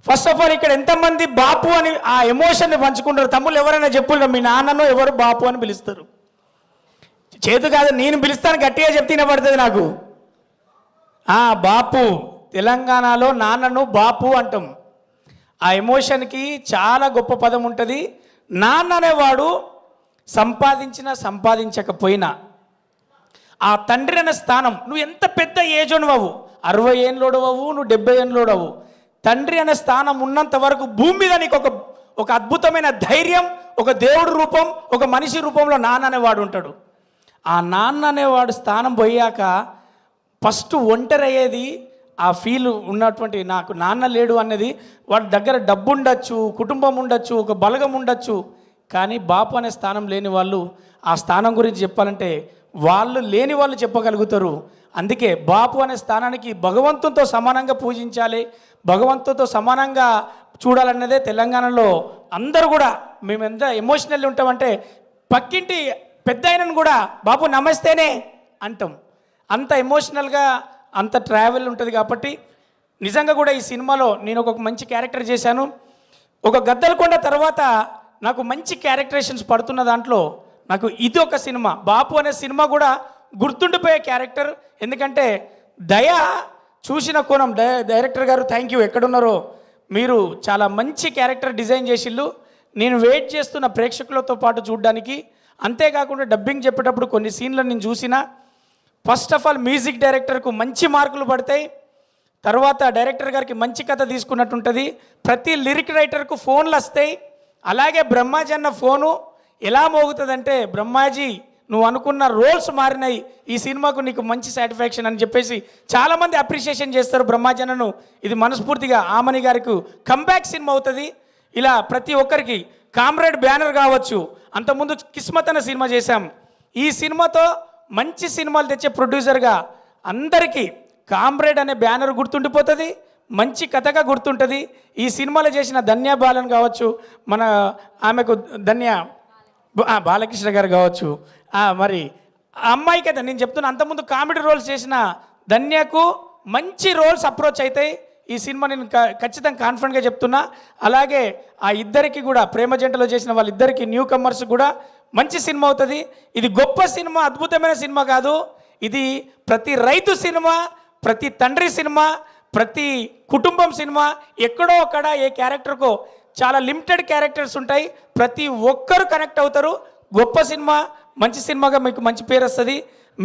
First of all ఇక్కడ ఎంతమంది బాపు అని ఆ ఎమోషన్ని పంచుకుంటారు? తమ్ముళ్ళు ఎవరైనా చెప్పులు, మీ నాన్నను ఎవరు బాపు అని పిలుస్తారు? చేతు కాదు, నేను పిలుస్తాను, గట్టిగా చెప్తే వినపడుతుంది నాకు. బాపు, తెలంగాణలో నాన్నను బాపు అంటాం. ఆ ఎమోషన్కి చాలా గొప్ప పదం ఉంటుంది. నాన్న అనేవాడు సంపాదించినా సంపాదించకపోయినా ఆ తండ్రి అనే స్థానం, నువ్వు ఎంత పెద్ద ఏజ్ అవ్వు, 60 ఏళ్ళోడు అవ్వు, నువ్వు 70 ఏళ్ళోడు అవ్వు, తండ్రి అనే స్థానం ఉన్నంత వరకు భూమి మీద నీకు ఒక అద్భుతమైన ధైర్యం, ఒక దేవుడి రూపం, ఒక మనిషి రూపంలో నాన్న అనేవాడు ఉంటాడు. ఆ నాన్న అనేవాడు స్థానం పోయాక ఫస్ట్ ఒంటరి అయ్యేది ఆ ఫీల్ ఉన్నటువంటి, నాకు నాన్న లేడు అన్నది. వాడి దగ్గర డబ్బు ఉండొచ్చు, కుటుంబం ఉండొచ్చు, ఒక బలగం ఉండొచ్చు, కానీ బాపు అనే స్థానం లేని వాళ్ళు ఆ స్థానం గురించి చెప్పాలంటే వాళ్ళు లేని వాళ్ళు చెప్పగలుగుతారు. అందుకే బాపు అనే స్థానానికి భగవంతునితో సమానంగా పూజించాలి, భగవంతునితో సమానంగా చూడాలన్నదే తెలంగాణలో అందరూ కూడా. మేము ఎంత ఎమోషనల్ ఉంటామంటే పక్కింటి పెద్ద ఆయనను కూడా బాపు నమస్తేనే అంటాం. అంత ఎమోషనల్గా అంత ట్రావెల్ ఉంటుంది. కాబట్టి నిజంగా కూడా ఈ సినిమాలో నేను ఒక మంచి క్యారెక్టర్ చేశాను. ఒక గద్దలకొండ తర్వాత నాకు మంచి క్యారెక్టరేషన్స్ పడుతున్న దాంట్లో నాకు ఇది ఒక సినిమా, బాపు అనే సినిమా కూడా గుర్తుండిపోయే క్యారెక్టర్. ఎందుకంటే దయ చూసిన కోణం, డైరెక్టర్ గారు థ్యాంక్ యూ, ఎక్కడున్నారో మీరు, చాలా మంచి క్యారెక్టర్ డిజైన్ చేసిళ్ళు. నేను వెయిట్ చేస్తున్న ప్రేక్షకులతో పాటు చూడడానికి. అంతేకాకుండా డబ్బింగ్ చెప్పేటప్పుడు కొన్ని సీన్లను నేను చూసిన. ఫస్ట్ ఆఫ్ ఆల్ మ్యూజిక్ డైరెక్టర్కు మంచి మార్కులు పడతాయి. తర్వాత డైరెక్టర్ గారికి మంచి కథ తీసుకున్నట్టు ఉంటుంది. ప్రతి లిరిక్ రైటర్కు ఫోన్లు వస్తాయి. అలాగే బ్రహ్మాజీ అన్న ఫోను ఎలా మోగుతుందంటే, బ్రహ్మాజీ నువ్వు అనుకున్న రోల్స్ మారినాయి, ఈ సినిమాకు నీకు మంచి సాటిస్ఫాక్షన్ అని చెప్పేసి చాలామంది అప్రిషియేషన్ చేస్తారు బ్రహ్మాజీ అన్నను. ఇది మనస్ఫూర్తిగా ఆమని గారికి కంబ్యాక్ సినిమా అవుతుంది. ఇలా ప్రతి ఒక్కరికి కామ్రేడ్ బ్యానర్ కావచ్చు, అంతకుముందు కిస్మత్ అనే సినిమా చేశాం. ఈ సినిమాతో మంచి సినిమాలు తెచ్చే ప్రొడ్యూసర్గా అందరికీ కామ్రేడ్ అనే బ్యానర్ గుర్తుండిపోతుంది, మంచి కథగా గుర్తుంటుంది. ఈ సినిమాలో చేసిన ధన్య బాలన్ కావచ్చు, మన ఆమెకు ధన్య బాలకృష్ణ గారు కావచ్చు, మరి ఆ అమ్మాయికి అయితే నేను చెప్తున్నా, అంతకుముందు కామెడీ రోల్స్ చేసిన ధన్యకు మంచి రోల్స్ అప్రోచ్ అవుతాయి. ఈ సినిమా నేను ఖచ్చితంగా కాన్ఫిడెంట్గా చెప్తున్నా. అలాగే ఆ ఇద్దరికి కూడా, ప్రేమ జంటలో చేసిన వాళ్ళిద్దరికి, న్యూ కమర్స్ కూడా మంచి సినిమా అవుతుంది. ఇది గొప్ప సినిమా, అద్భుతమైన సినిమా కాదు, ఇది ప్రతి రైతు సినిమా, ప్రతి తండ్రి సినిమా, ప్రతి కుటుంబం సినిమా. ఎక్కడో అక్కడ ఏ క్యారెక్టర్కో చాలా లిమిటెడ్ క్యారెక్టర్స్ ఉంటాయి, ప్రతి ఒక్కరు కనెక్ట్ అవుతారు. గొప్ప సినిమా, మంచి సినిమాగా మీకు మంచి పేరు వస్తుంది.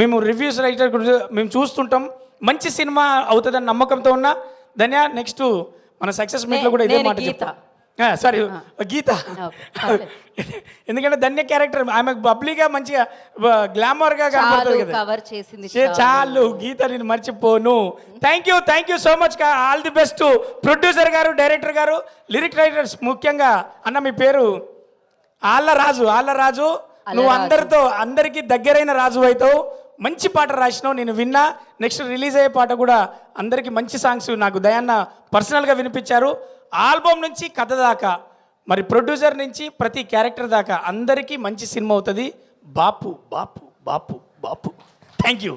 మేము రివ్యూస్ రైటర్ మేము చూస్తుంటాం, మంచి సినిమా అవుతుందని నమ్మకంతో ఉన్నా. ధన్య, నెక్స్ట్ మన సక్సెస్ మీట్లో కూడా ఇదే మాట చెప్తా. సారీ గీత, ఎందుకంటే ధన్య క్యారెక్టర్ ఆమె బబ్లీగా మంచిగా గ్లామర్గా కనబడుతుంది కదా. చాలు గీత, నేను మర్చిపోను. Thank you so much. All the best producer గారు, డైరెక్టర్ గారు, లిరిక్ రైటర్స్. ముఖ్యంగా అన్న మీ పేరు ఆళ్ళరాజు. నువ్వు అందరికీ దగ్గరైన రాజు అవుతావు. మంచి పాట రాసినావు, నేను విన్నా. నెక్స్ట్ రిలీజ్ అయ్యే పాట కూడా అందరికీ మంచి సాంగ్స్ నాకు దయాన్న పర్సనల్గా వినిపించారు. ఆల్బమ్ నుంచి కథ దాకా, మరి ప్రొడ్యూసర్ నుంచి ప్రతి క్యారెక్టర్ దాకా అందరికీ మంచి సినిమా అవుతుంది. బాపు బాపు బాపు బాపు. Thank you.